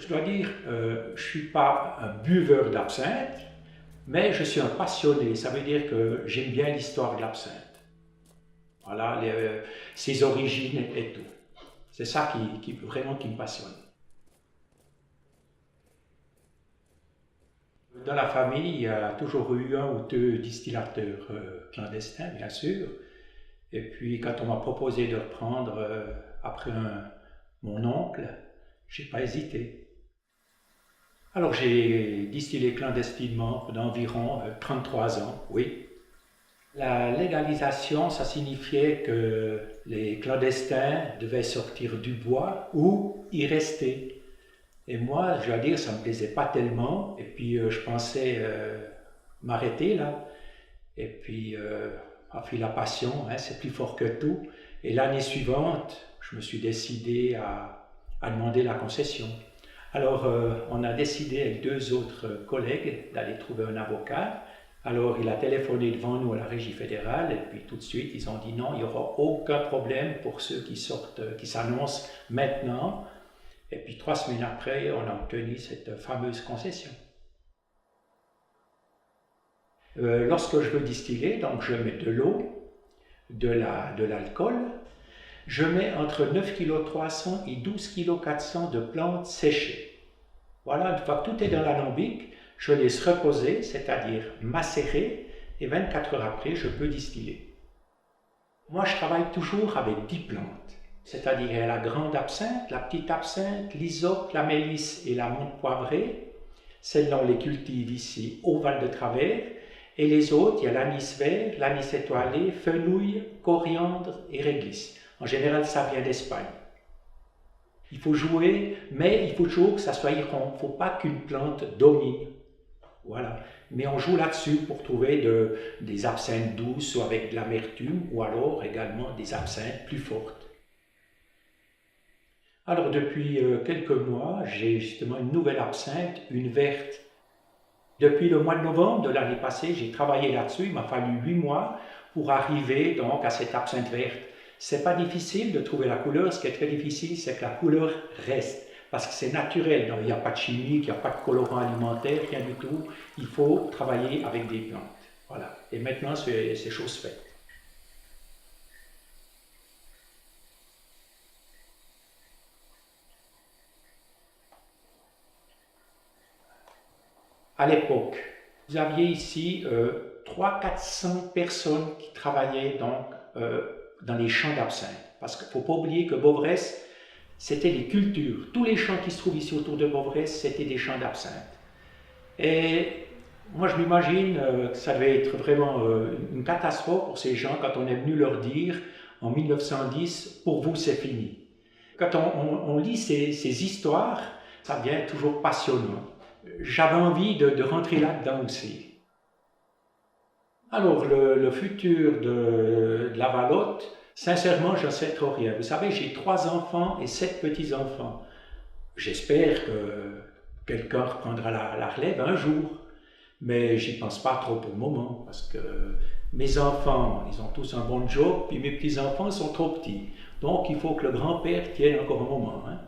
Je dois dire, je ne suis pas un buveur d'absinthe, mais je suis un passionné. Ça veut dire que j'aime bien l'histoire de l'absinthe. Voilà, ses origines et tout. C'est ça vraiment qui me passionne. Dans la famille, il y a toujours eu un ou deux distillateurs clandestins, bien sûr. Et puis, quand on m'a proposé de reprendre après mon oncle, je n'ai pas hésité. Alors, j'ai distillé clandestinement pendant environ 33 ans, oui. La légalisation, ça signifiait que les clandestins devaient sortir du bois ou y rester. Et moi, je dois dire, ça ne me plaisait pas tellement. Et puis, je pensais m'arrêter là. Et puis, la passion, hein, c'est plus fort que tout. Et l'année suivante, je me suis décidé à demander la concession. Alors, on a décidé avec deux autres collègues d'aller trouver un avocat. Alors, il a téléphoné devant nous à la Régie fédérale et puis tout de suite, ils ont dit non, il n'y aura aucun problème pour ceux qui sortent, qui s'annoncent maintenant. Et puis 3 semaines après, on a obtenu cette fameuse concession. Lorsque je veux distiller, donc je mets de l'eau, de l'alcool, je mets entre 9,3 kg et 12,4 kg de plantes séchées. Voilà, une fois que tout est dans l'alambic, je laisse reposer, c'est-à-dire macérer, et 24 heures après, je peux distiller. Moi, je travaille toujours avec 10 plantes, c'est-à-dire la grande absinthe, la petite absinthe, l'hysope, la mélisse et la menthe poivrée. Celles-là, on les cultive ici au Val de Travers. Et les autres, il y a l'anis vert, l'anis étoilé, fenouil, coriandre et réglisse. En général, ça vient d'Espagne. Il faut jouer, mais il faut toujours que ça soit rond. Il ne faut pas qu'une plante domine. Voilà. Mais on joue là-dessus pour trouver des absinthes douces ou avec de l'amertume, ou alors également des absinthes plus fortes. Alors depuis quelques mois, j'ai justement une nouvelle absinthe, une verte. Depuis le mois de novembre de l'année passée, j'ai travaillé là-dessus. Il m'a fallu 8 mois pour arriver donc à cette absinthe verte. C'est pas difficile de trouver la couleur. Ce qui est très difficile, c'est que la couleur reste. Parce que c'est naturel. Donc, il n'y a pas de chimique, il n'y a pas de colorant alimentaire, rien du tout. Il faut travailler avec des plantes. Voilà. Et maintenant, c'est chose faite. À l'époque, vous aviez ici 300-400 personnes qui travaillaient donc, dans les champs d'absinthe. Parce qu'il ne faut pas oublier que Beauvresse, c'était des cultures. Tous les champs qui se trouvent ici autour de Beauvresse, c'était des champs d'absinthe. Et moi, je m'imagine que ça devait être vraiment une catastrophe pour ces gens quand on est venu leur dire en 1910, pour vous, c'est fini. Quand on lit ces histoires, ça devient toujours passionnant. J'avais envie de rentrer là-dedans aussi. Alors, le futur de la Valotte, sincèrement, je ne sais trop rien. Vous savez, j'ai 3 enfants et 7 petits-enfants. J'espère que quelqu'un reprendra la relève un jour. Mais j'y pense pas trop pour le moment, parce que mes enfants, ils ont tous un bon job, puis mes petits-enfants sont trop petits. Donc, il faut que le grand-père tienne encore un moment. Hein.